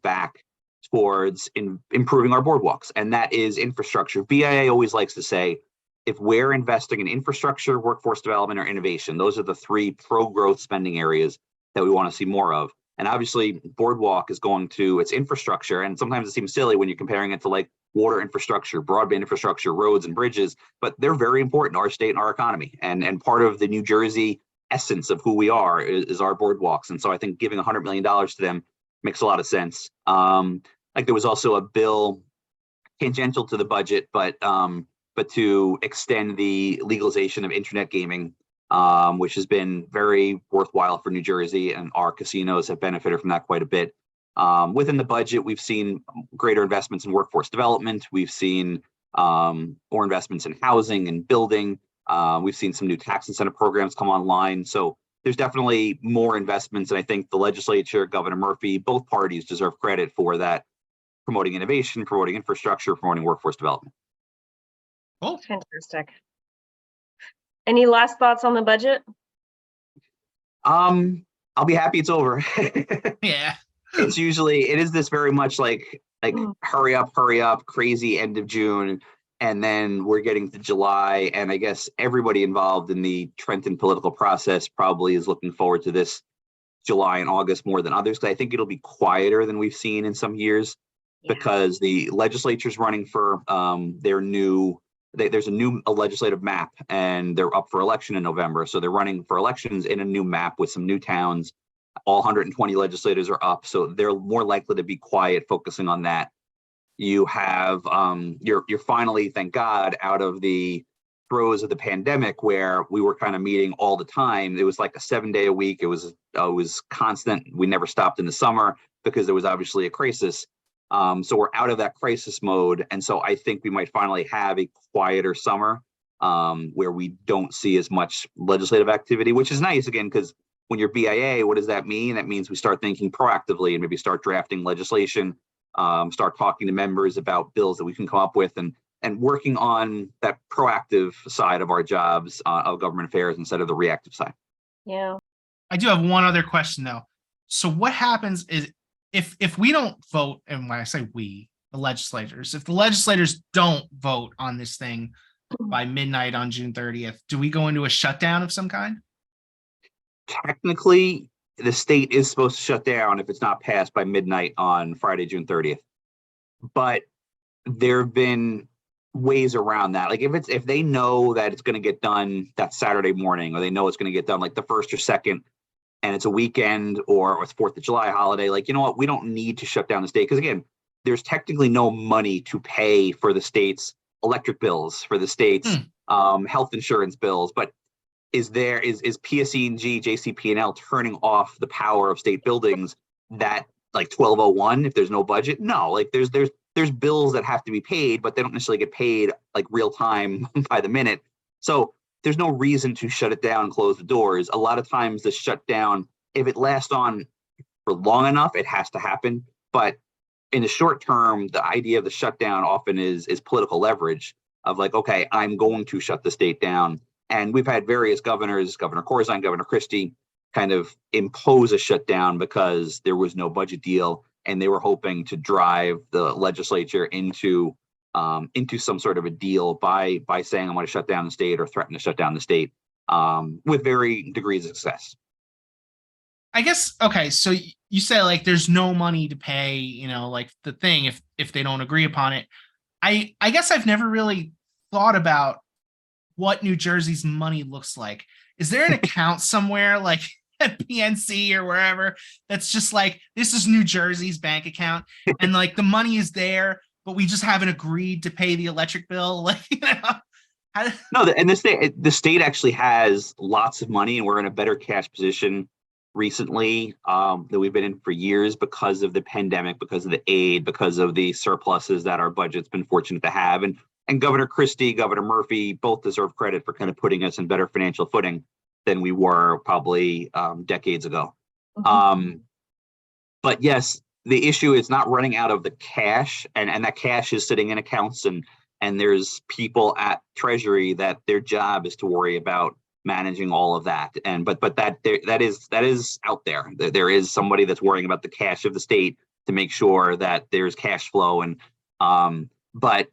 back towards improving our boardwalks. And that is infrastructure. BIA always likes to say, if we're investing in infrastructure, workforce development, or innovation, those are the 3 pro-growth spending areas that we want to see more of. And obviously, boardwalk is going to its infrastructure. And sometimes it seems silly when you're comparing it to like water infrastructure, broadband infrastructure, roads and bridges, but they're very important to our state and our economy. And part of the New Jersey essence of who we are is our boardwalks. And so I think giving $100 million to them makes a lot of sense. Like there was also a bill tangential to the budget, but to extend the legalization of internet gaming, which has been very worthwhile for New Jersey, and our casinos have benefited from that quite a bit. Within the budget, we've seen greater investments in workforce development. We've seen more investments in housing and building. We've seen some new tax incentive programs come online. So there's definitely more investments. And I think the legislature, Governor Murphy, both parties deserve credit for that, promoting innovation, promoting infrastructure, promoting workforce development. Oh, fantastic. Any last thoughts on the budget? I'll be happy it's over. Yeah. It is this very much like hurry up, crazy end of June. And then we're getting to July. And I guess everybody involved in the Trenton political process probably is looking forward to this July and August more than others. Because I think it'll be quieter than we've seen in some years, because the legislature's running for there's a new legislative map, and they're up for election in November. So they're running for elections in a new map with some new towns. All 120 legislators are up, so they're more likely to be quiet, focusing on that. You have you're finally, thank God, out of the throes of the pandemic where we were kind of meeting all the time. It was like a 7-day a week. It was constant. We never stopped in the summer because there was obviously a crisis. So we're out of that crisis mode. And so I think we might finally have a quieter summer where we don't see as much legislative activity, which is nice, again, because when you're BIA, what does that mean? That means we start thinking proactively and maybe start drafting legislation, start talking to members about bills that we can come up with, and working on that proactive side of our jobs of government affairs instead of the reactive side. Yeah. I do have one other question though. So what happens is if we don't vote, and when I say we, the legislators, if the legislators don't vote on this thing by midnight on June 30th, do we go into a shutdown of some kind? Technically, the state is supposed to shut down if it's not passed by midnight on Friday, June 30th. But there have been ways around that. Like if they know that it's going to get done that Saturday morning, or they know it's going to get done like the 1st or 2nd, and it's a weekend or it's 4th of July holiday, like, you know what, we don't need to shut down the state. Because again, there's technically no money to pay for the state's electric bills, for the state's health insurance bills. But is PSE&G, JCP&L turning off the power of state buildings that like 1201 if there's no budget? No, like there's bills that have to be paid, but they don't necessarily get paid like real time by the minute. So there's no reason to shut it down and close the doors. A lot of times the shutdown, if it lasts on for long enough, it has to happen. But in the short term, the idea of the shutdown often is political leverage of like, okay, I'm going to shut the state down. And we've had various governors, Governor Corzine, Governor Christie, kind of impose a shutdown because there was no budget deal, and they were hoping to drive the legislature into some sort of a deal by saying I'm going to shut down the state or threaten to shut down the state with varying degrees of success. I guess, okay, so you say like there's no money to pay, you know, like the thing if they don't agree upon it. I guess I've never really thought about what New Jersey's money looks like. Is there an account somewhere like at PNC or wherever that's just like, this is New Jersey's bank account and like the money is there, but we just haven't agreed to pay the electric bill? Like, you know, no, and the state actually has lots of money, and we're in a better cash position recently that we've been in for years because of the pandemic, because of the aid, because of the surpluses that our budget's been fortunate to have. And Governor Christie, Governor Murphy both deserve credit for kind of putting us in better financial footing than we were probably decades ago. Mm-hmm. But yes, the issue is not running out of the cash, and that cash is sitting in accounts, and there's people at Treasury that their job is to worry about managing all of that. And but that is out there. There is somebody that's worrying about the cash of the state to make sure that there's cash flow. And but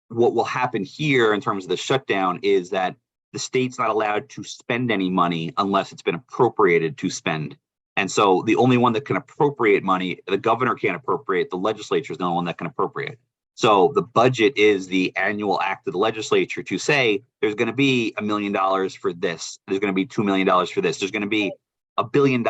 what will happen here in terms of the shutdown is that the state's not allowed to spend any money unless it's been appropriated to spend. And so the only one that can appropriate money, the governor can't appropriate, the legislature is the only one that can appropriate. So the budget is the annual act of the legislature to say there's going to be $1 million for this. There's going to be $2 million for this. There's going to be $1 billion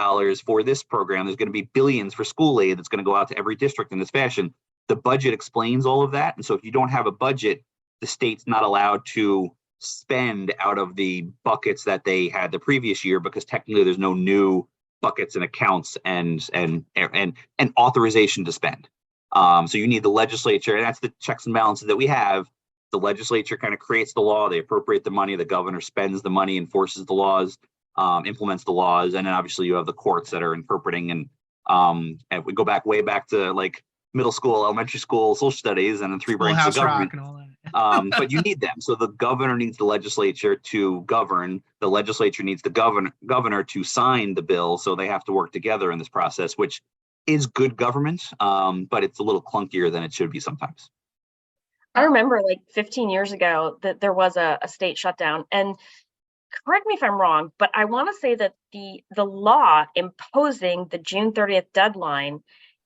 for this program. There's going to be billions for school aid that's going to go out to every district in this fashion. The budget explains all of that. And so if you don't have a budget, the state's not allowed to spend out of the buckets that they had the previous year, because technically there's no new buckets and accounts and authorization to spend. So you need the legislature, and that's the checks and balances that we have. The legislature kind of creates the law, they appropriate the money, the governor spends the money, enforces the laws, implements the laws, and then obviously you have the courts that are interpreting. And if we go way back to like middle school, elementary school, social studies, and then three branches of government. And all that. But you need them. So the governor needs the legislature to govern. The legislature needs the governor to sign the bill. So they have to work together in this process, which is good government, but it's a little clunkier than it should be sometimes. I remember like 15 years ago that there was a state shutdown, and correct me if I'm wrong, but I want to say that the law imposing the June 30th deadline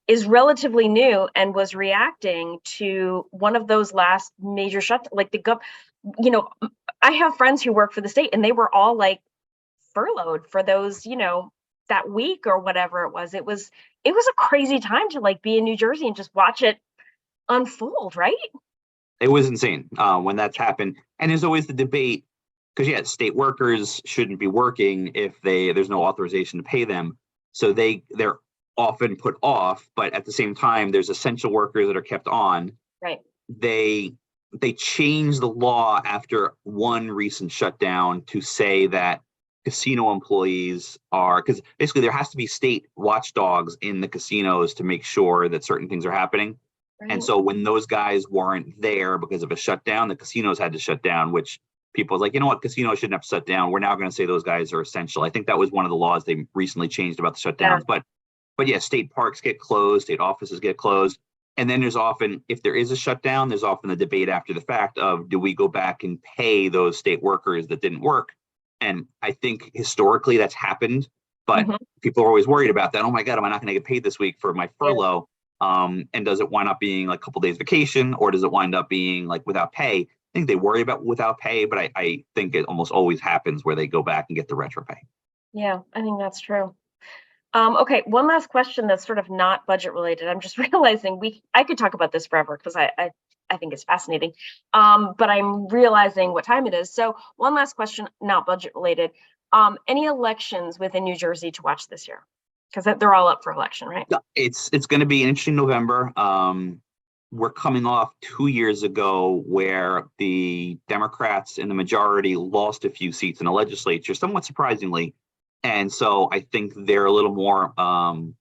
is relatively new and was reacting to one of those last major shutdowns. Like I have friends who work for the state, and they were all like furloughed for those, that week or whatever it was. It was a crazy time to like be in New Jersey and just watch it unfold, right? It was insane when that's happened. And there's always the debate, because state workers shouldn't be working if there's no authorization to pay them. So they're often put off, but at the same time, there's essential workers that are kept on. Right. They changed the law after one recent shutdown to say that casino employees are, because basically there has to be state watchdogs in the casinos to make sure that certain things are happening. Right. And so when those guys weren't there because of a shutdown, the casinos had to shut down, which people was like, you know what, casinos shouldn't have to shut down. We're now going to say those guys are essential. I think that was one of the laws they recently changed about the shutdowns. Yeah. But yeah, state parks get closed, state offices get closed. And then there's often, if there is a shutdown, there's often the debate after the fact of, do we go back and pay those state workers that didn't work? And I think historically that's happened, but people are always worried about that. Oh my God, am I not going to get paid this week for my furlough? And does it wind up being like a couple days vacation, or does it wind up being like without pay? I think they worry about without pay, but I think it almost always happens where they go back and get the retro pay. Yeah, I think that's true. Okay, one last question that's sort of not budget related. I'm just realizing I could talk about this forever because I I think it's fascinating. But I'm realizing what time it is. So one last question, not budget related. Any elections within New Jersey to watch this year? Because they're all up for election, right? Yeah, it's going to be an interesting November. We're coming off 2 years ago where the Democrats in the majority lost a few seats in the legislature, somewhat surprisingly. And so I think they're a little more on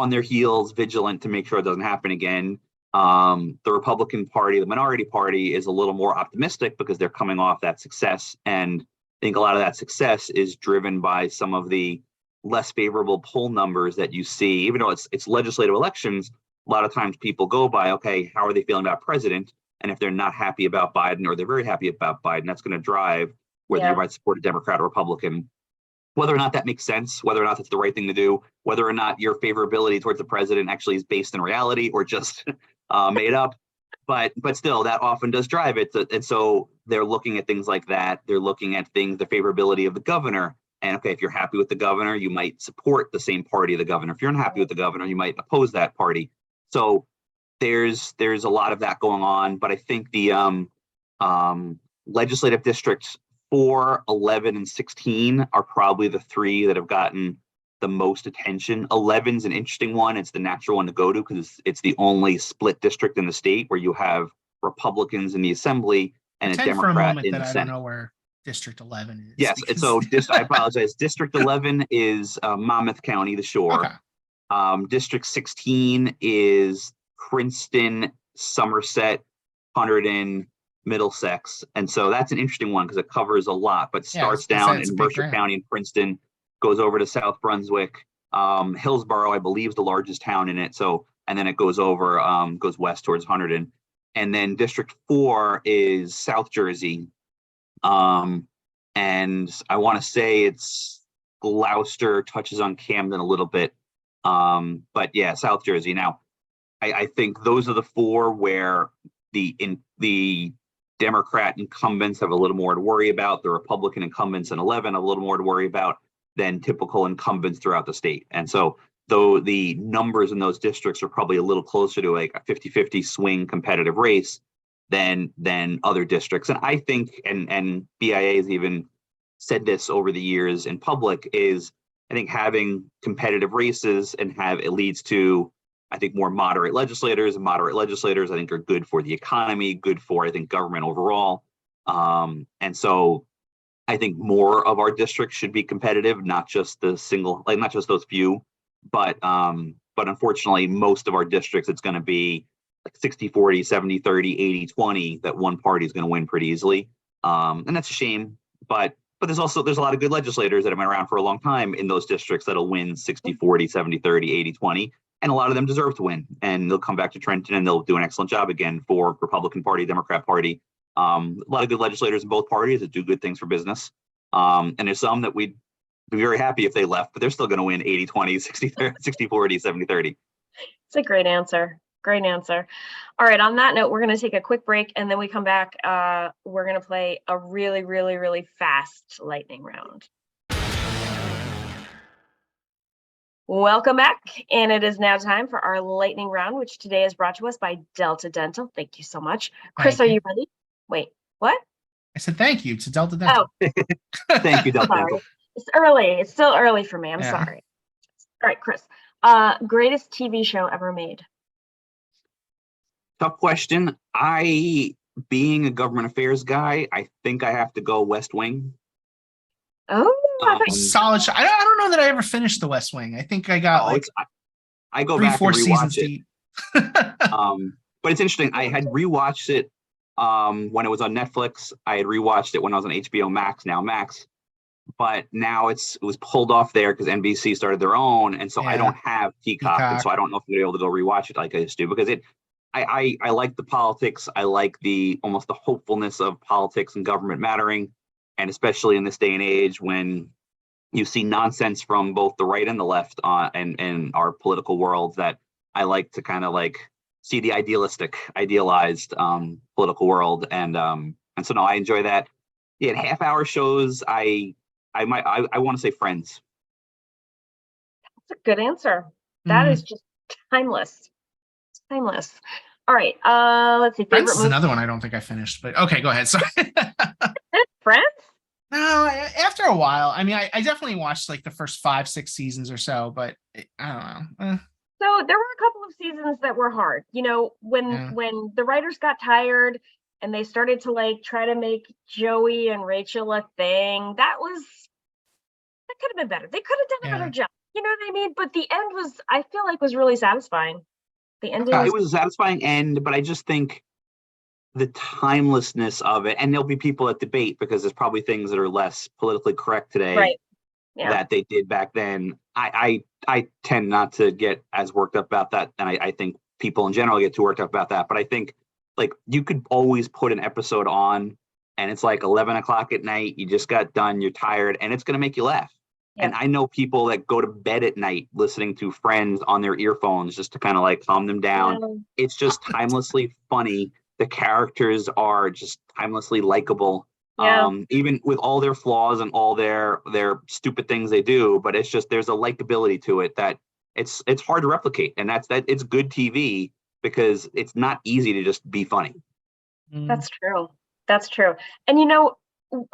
their heels, vigilant to make sure it doesn't happen again. The Republican Party, the minority party, is a little more optimistic because they're coming off that success. And I think a lot of that success is driven by some of the less favorable poll numbers that you see. Even though it's legislative elections, a lot of times people go by, okay, how are they feeling about president? And if they're not happy about Biden or they're very happy about Biden, that's going to drive whether you might support a Democrat or Republican. Whether or not that makes sense, whether or not that's the right thing to do, whether or not your favorability towards the president actually is based in reality or just made up. But still, that often does drive it. And so they're looking at things like that. They're looking at things, the favorability of the governor. And okay, if you're happy with the governor, you might support the same party of the governor. If you're unhappy with the governor, you might oppose that party. So there's a lot of that going on. But I think the legislative districts 4, 11, and 16 are probably the three that have gotten the most attention. 11's an interesting one. It's the natural one to go to because it's the only split district in the state where you have Republicans in the assembly and a Democrat in the Senate. I don't know where District 11 is. Yes, so I apologize. District 11 is Monmouth County, the shore. Okay. District 16 is Princeton, Somerset, Hunterdon, Middlesex. And so that's an interesting one because it covers a lot, but starts down in Mercer County and Princeton, goes over to South Brunswick. Hillsborough, I believe, is the largest town in it. So, and then it goes over, goes west towards Hunterdon. And then District 4 is South Jersey. And I want to say it's Gloucester, touches on Camden a little bit. But yeah, South Jersey. Now, I think those are the 4 where the Democrat incumbents have a little more to worry about. The Republican incumbents in 11 have a little more to worry about than typical incumbents throughout the state. And so though the numbers in those districts are probably a little closer to like a 50-50 swing competitive race than other districts. And I think, and BIA has even said this over the years in public, is I think having competitive races and it leads to, I think, more moderate legislators, and moderate legislators I think are good for the economy, good for, I think, government overall. And so I think more of our districts should be competitive, not just the single, like not just those few, but unfortunately most of our districts, it's going to be like 60-40, 70-30, 80-20 that one party is going to win pretty easily. And that's a shame, but there's a lot of good legislators that have been around for a long time in those districts that'll win 60-40, 70-30, 80-20. And a lot of them deserve to win, and they'll come back to Trenton and they'll do an excellent job again for Republican Party, Democrat Party. A lot of good legislators in both parties that do good things for business. And there's some that we'd be very happy if they left, but they're still going to win 80-20, 60-40, 70-30. It's a great answer. Great answer. All right. On that note, we're going to take a quick break, and then we come back. We're going to play a really, really, really fast lightning round. Welcome back, and it is now time for our lightning round, which today is brought to us by Delta Dental. Thank you so much. Chris, are you ready? Wait, what? I said thank you to Delta Dental. Oh. Thank you, Delta Dental. It's early. It's still early for me. I'm sorry. All right, Chris. Greatest TV show ever made? Tough question. Being a government affairs guy, I think I have to go West Wing. Oh, solid show. I don't know that I ever finished The West Wing. I think I got I go back and rewatch it. But it's interesting. I had rewatched it when it was on Netflix. I had rewatched it when I was on HBO Max, now Max. But now it was pulled off there because NBC started their own, and so I don't have Peacock, and so I don't know if I'm gonna be able to go rewatch it like I used to, because I like the politics. I like almost the hopefulness of politics and government mattering. And especially in this day and age when you see nonsense from both the right and the left in our political world, that I like to kind of like see the idealized political world. And so no, I enjoy that. Yeah, half-hour shows, I want to say Friends. That's a good answer. That is just timeless. Timeless. All right. Let's see. Friends Favorite is movie? another one I don't think I finished, but okay, go ahead. Sorry. Friends? No, after a while. I mean, I definitely watched like the first 5, 6 seasons or so, but I don't know. So there were a couple of seasons that were hard. You know, when the writers got tired and they started to like try to make Joey and Rachel a thing, that could have been better. They could have done a better job. You know what I mean? But the end I feel like was really satisfying. The ending It was a satisfying end, but I just think the timelessness of it, and there'll be people that debate because there's probably things that are less politically correct today. Right. Yeah. That they did back then. I tend not to get as worked up about that, and I think people in general get too worked up about that. But I think like you could always put an episode on, and it's like 11 o'clock at night. You just got done. You're tired, and it's going to make you laugh. Yeah. And I know people that go to bed at night listening to Friends on their earphones just to kind of like calm them down. Yeah. It's just timelessly funny. The characters are just timelessly likable. Yeah. Even with all their flaws and all their stupid things they do, but it's just there's a likability to it that it's hard to replicate, and that's it's good TV because it's not easy to just be funny. That's true. That's true. And you know,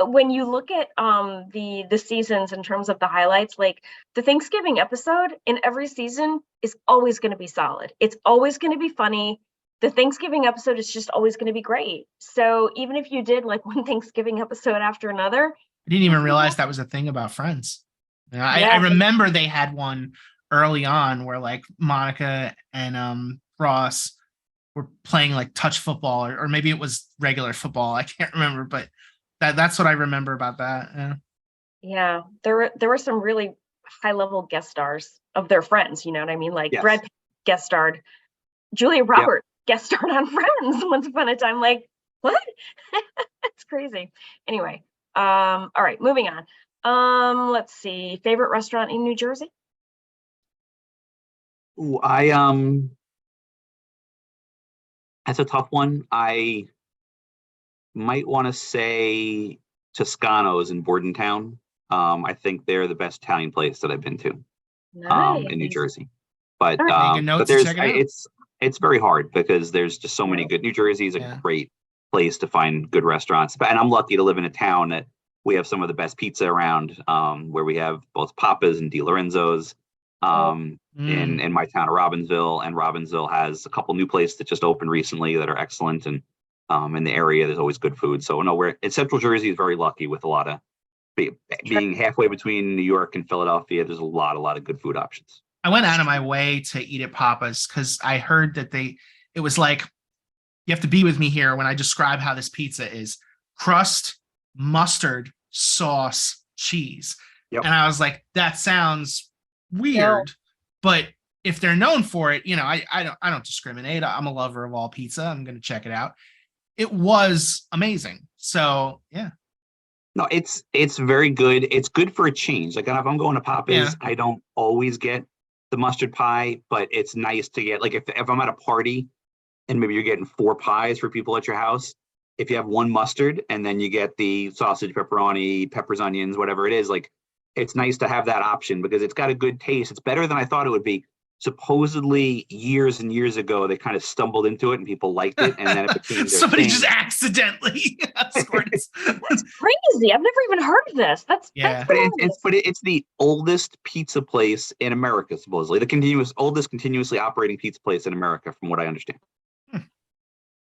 when you look at the seasons in terms of the highlights, like the Thanksgiving episode in every season is always going to be solid. It's always going to be funny. The Thanksgiving episode is just always going to be great. So even if you did like one Thanksgiving episode after another, I didn't even realize that was a thing about Friends. You know, I remember they had one early on where like Monica and Ross were playing like touch football, or maybe it was regular football. I can't remember, but that's what I remember about that. Yeah, there were some really high level guest stars of their Friends. You know what I mean? Like Brad Pitt guest starred, Julia Roberts guest starred on Friends once upon a time. Like what? It's crazy. Anyway, all right, moving on. Let's see. Favorite restaurant in New Jersey? Ooh, that's a tough one. I might want to say Toscano's in Bordentown. I think they're the best Italian place that I've been to in New Jersey. But it's very hard because there's just so many good. New Jersey is a great place to find good restaurants. And I'm lucky to live in a town that we have some of the best pizza around, where we have both Papa's and Di Lorenzo's in my town of Robbinsville. And Robbinsville has a couple new places that just opened recently that are excellent. And in the area, there's always good food. So no, we're in Central Jersey is very lucky with a lot of being halfway between New York and Philadelphia. There's a lot of good food options. I went out of my way to eat at Papa's because I heard that it was like, you have to be with me here when I describe how this pizza is: crust, mustard, sauce, cheese. Yep. And I was like, that sounds weird, but if they're known for it, you know, I don't discriminate. I'm a lover of all pizza. I'm going to check it out. It was amazing. So yeah. No, it's very good. It's good for a change. Like if I'm going to Papa's, I don't always get the mustard pie, but it's nice to get, like if I'm at a party and maybe you're getting 4 pies for people at your house, if you have one mustard and then you get the sausage, pepperoni, peppers, onions, whatever it is, like it's nice to have that option because it's got a good taste. It's better than I thought it would be. Supposedly years and years ago, they kind of stumbled into it and people liked it, and then it became somebody just accidentally scored. That's crazy. I've never even heard of this. That's it's the oldest pizza place in America, supposedly the oldest continuously operating pizza place in America, from what I understand. I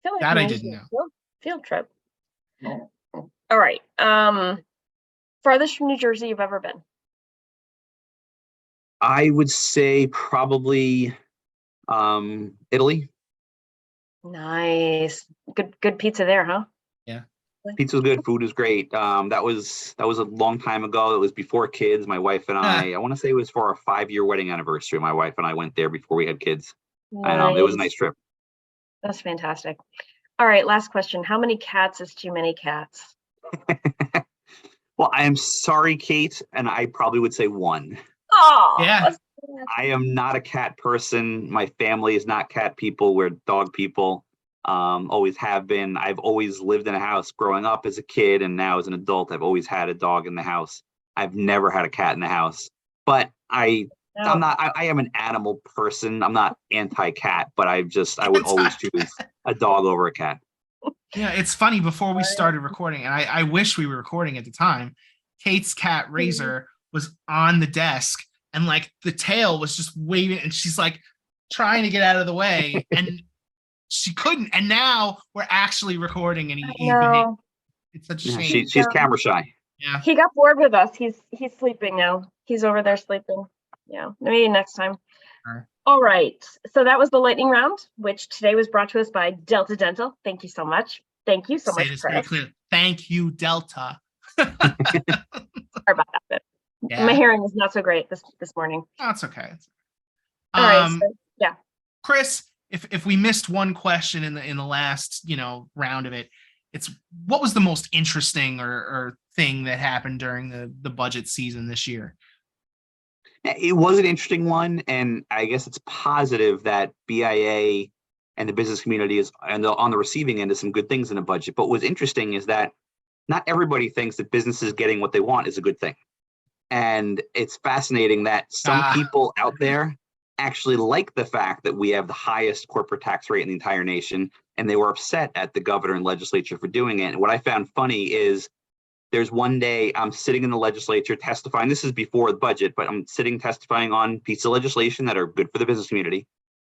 feel like that I didn't know. Field trip. All right. Farthest from New Jersey you've ever been? I would say probably Italy. Nice. Good pizza there, huh? Yeah. Pizza was good. Food was great. That was a long time ago. It was before kids. My wife and I want to say it was for our 5-year wedding anniversary. My wife and I went there before we had kids. Nice. And it was a nice trip. That's fantastic. All right, last question. How many cats is too many cats? Well, I am sorry, Kate, and I probably would say 1. Oh, yeah. I am not a cat person. My family is not cat people. We're dog people. Always have been. I've always lived in a house growing up as a kid, and now as an adult, I've always had a dog in the house. I've never had a cat in the house. But I I'm not, I am an animal person. I'm not anti-cat, but I would always choose a dog over a cat. Yeah, it's funny, before we started recording, and I wish we were recording at the time, Kate's cat Razor was on the desk, and like the tail was just waving, and she's like trying to get out of the way, and she couldn't. And now we're actually recording, and it's such a shame. She's camera shy. Yeah. He got bored with us. He's sleeping now. He's over there sleeping. Yeah, maybe next time. All right. So that was the lightning round, which today was brought to us by Delta Dental. Thank you so much. Thank you so much, Chris. Very clear. Thank you, Delta. Sorry about that bit. Yeah. My hearing is not so great this morning. Oh, it's okay. All right. So, yeah. Chris, if we missed one question in the last round of it, it's what was the most interesting or thing that happened during the budget season this year? It was an interesting one, and I guess it's positive that BIA and the business community is on the receiving end of some good things in the budget. But what's interesting is that not everybody thinks that businesses getting what they want is a good thing. And it's fascinating that some people out there actually like the fact that we have the highest corporate tax rate in the entire nation, and they were upset at the governor and legislature for doing it. And what I found funny is there's one day I'm sitting in the legislature testifying. This is before the budget, but I'm sitting testifying on pieces of legislation that are good for the business community.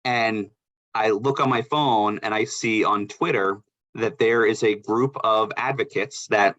And I look on my phone and I see on Twitter that there is a group of advocates that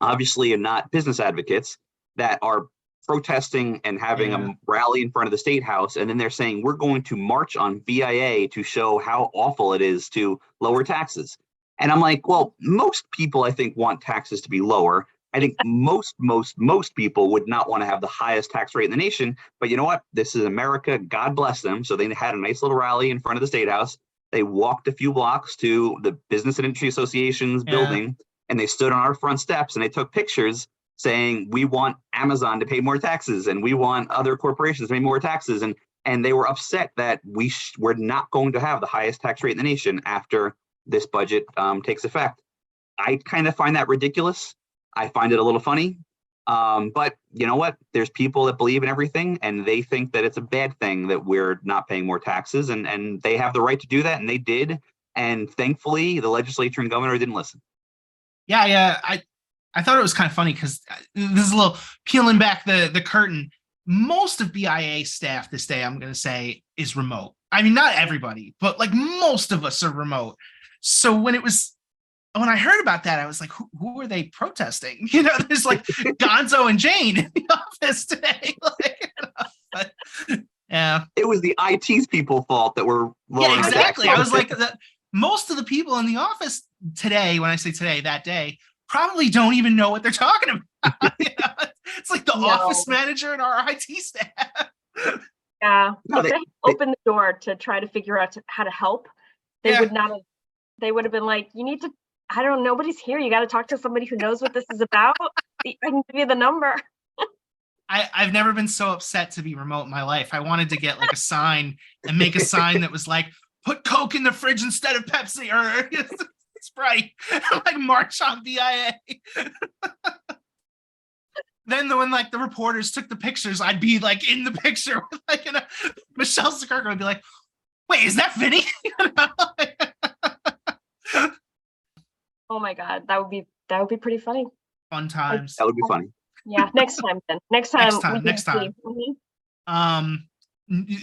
obviously are not business advocates that are protesting and having a rally in front of the State House. And then they're saying, we're going to march on BIA to show how awful it is to lower taxes. And I'm like, well, most people, I think, want taxes to be lower. I think most people would not want to have the highest tax rate in the nation. But you know what? This is America. God bless them. So they had a nice little rally in front of the State House. They walked a few blocks to the Business and Industry Association's building, and they stood on our front steps and they took pictures saying, we want Amazon to pay more taxes and we want other corporations to pay more taxes. And they were upset that we're not going to have the highest tax rate in the nation after this budget takes effect. I kind of find that ridiculous. I find it a little funny. But you know what? There's people that believe in everything and they think that it's a bad thing that we're not paying more taxes, and they have the right to do that, and they did. And thankfully, the legislature and governor didn't listen. Yeah. I thought it was kind of funny because this is a little peeling back the curtain. Most of BIA staff this day, I'm going to say, is remote. I mean, not everybody, but like most of us are remote. So when I heard about that, I was like, who are they protesting? There's like Gonzo and Jane in the office today. But, yeah. It was the IT's people fault that were lowering. Yeah, exactly. I was like, most of the people in the office today, when I say today, that day, probably don't even know what they're talking about. It's like the office manager and our IT staff. Yeah. No, they opened the door to try to figure out how to help. They would not have. They would have been like, you need to, I don't know, nobody's here. You got to talk to somebody who knows what this is about. I can give you the number. I've never been so upset to be remote in my life. I wanted to get like a sign and make a sign that was like, put Coke in the fridge instead of Pepsi or Sprite. Like march on BIA. Then when like the reporters took the pictures, I'd be like in the picture with like Michelle Zuckerberg would be like, wait, is that Vinny? Oh my God, that would be pretty funny. Fun times. That would be funny. Yeah, next time then. Next time. Mm-hmm.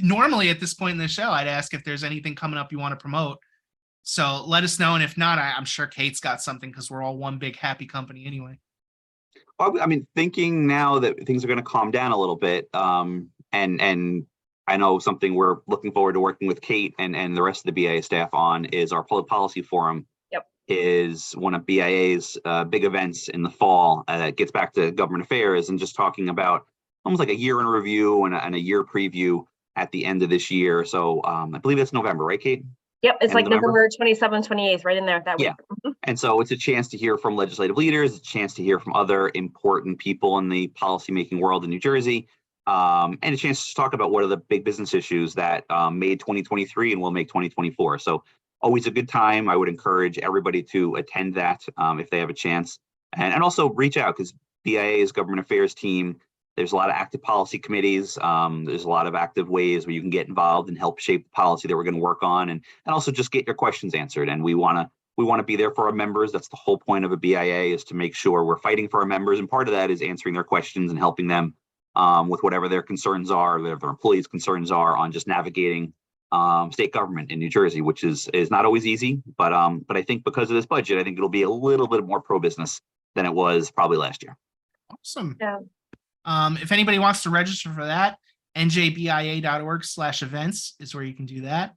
Normally at this point in the show, I'd ask if there's anything coming up you want to promote. So let us know, and if not, I'm sure Kate's got something because we're all one big happy company anyway. Well, I mean, thinking now that things are going to calm down a little bit, and I know something we're looking forward to working with Kate and the rest of the BIA staff on is our public policy forum. Is one of BIA's big events in the fall that gets back to government affairs and just talking about almost like a year in review and a year preview at the end of this year. So I believe it's November, right, Kate? Yep, it's like November 27th, 28th, right in there that week. Yeah. And so it's a chance to hear from legislative leaders, a chance to hear from other important people in the policymaking world in New Jersey, and a chance to talk about what are the big business issues that made 2023 and will make 2024. So always a good time. I would encourage everybody to attend that if they have a chance, and also reach out because BIA's government affairs team, There's a lot of active policy committees. There's a lot of active ways where you can get involved and help shape the policy that we're going to work on, and also just get your questions answered. And we want to be there for our members. That's the whole point of a BIA, is to make sure we're fighting for our members. And part of that is answering their questions and helping them with whatever their concerns are, whatever their employees' concerns are on just navigating state government in New Jersey, which is not always easy. But I think because of this budget, I think it'll be a little bit more pro-business than it was probably last year. Awesome. Yeah. If anybody wants to register for that, njbia.org/events is where you can do that.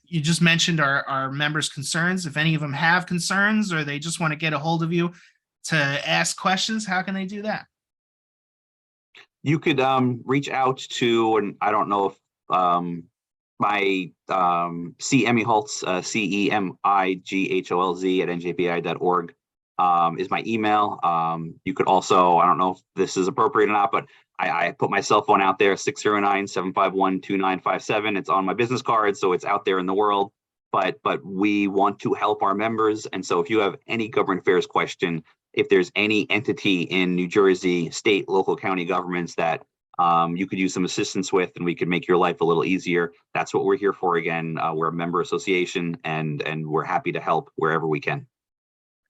You just mentioned our members' concerns. If any of them have concerns or they just want to get a hold of you to ask questions, how can they do that? You could reach out to, and I don't know if my Emigholz, CEMIGHOLZ at njbi.org is my email. You could also, I don't know if this is appropriate or not, but I put my cell phone out there, 609-751-2957. It's on my business card, so it's out there in the world. But we want to help our members. And so if you have any government affairs question, if there's any entity in New Jersey, state, local, county governments that you could use some assistance with, and we could make your life a little easier, that's what we're here for. Again, we're a member association, and we're happy to help wherever we can.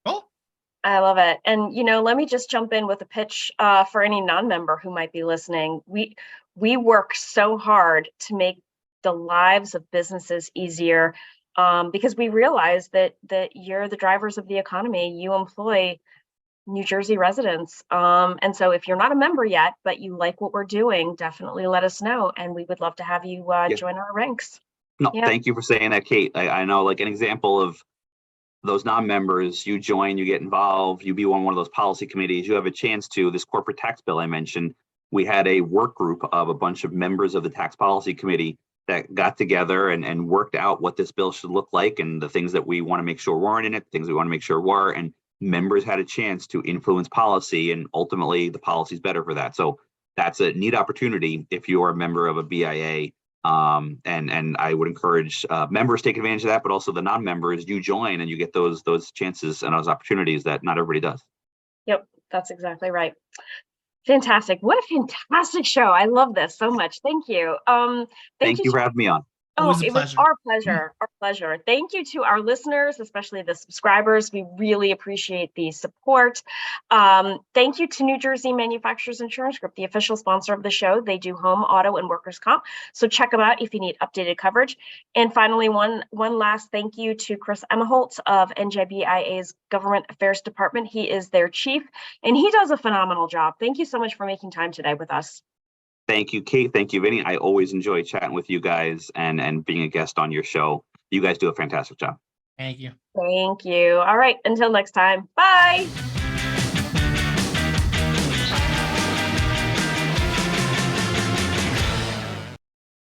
Cool. I love it. And, let me just jump in with a pitch for any non-member who might be listening. We work so hard to make the lives of businesses easier because we realize that you're the drivers of the economy. You employ New Jersey residents. And so if you're not a member yet, but you like what we're doing, definitely let us know. And we would love to have you join our ranks. No, thank you for saying that, Kate. I know, like, an example of those non-members, you join, you get involved, you be on one of those policy committees, you have a chance to, this corporate tax bill I mentioned, we had a work group of a bunch of members of the tax policy committee that got together and worked out what this bill should look like, and the things that we want to make sure weren't in it, things we want to make sure were, and members had a chance to influence policy, and ultimately the policy is better for that. So that's a neat opportunity if you're a member of a BIA. And I would encourage members to take advantage of that, but also the non-members, you join and you get those chances and those opportunities that not everybody does. Yep, that's exactly right. Fantastic. What a fantastic show. I love this so much. Thank you. Thank you for having me on. Oh, it was our pleasure. Our pleasure. Thank you to our listeners, especially the subscribers. We really appreciate the support. Thank you to New Jersey Manufacturers Insurance Group, the official sponsor of the show. They do home, auto, and workers' comp. So check them out if you need updated coverage. And finally, one last thank you to Chris Emigholz of NJBIA's Government Affairs Department. He is their chief, and he does a phenomenal job. Thank you so much for making time today with us. Thank you, Kate. Thank you, Vinny. I always enjoy chatting with you guys and being a guest on your show. You guys do a fantastic job. Thank you. Thank you. All right. Until next time. Bye.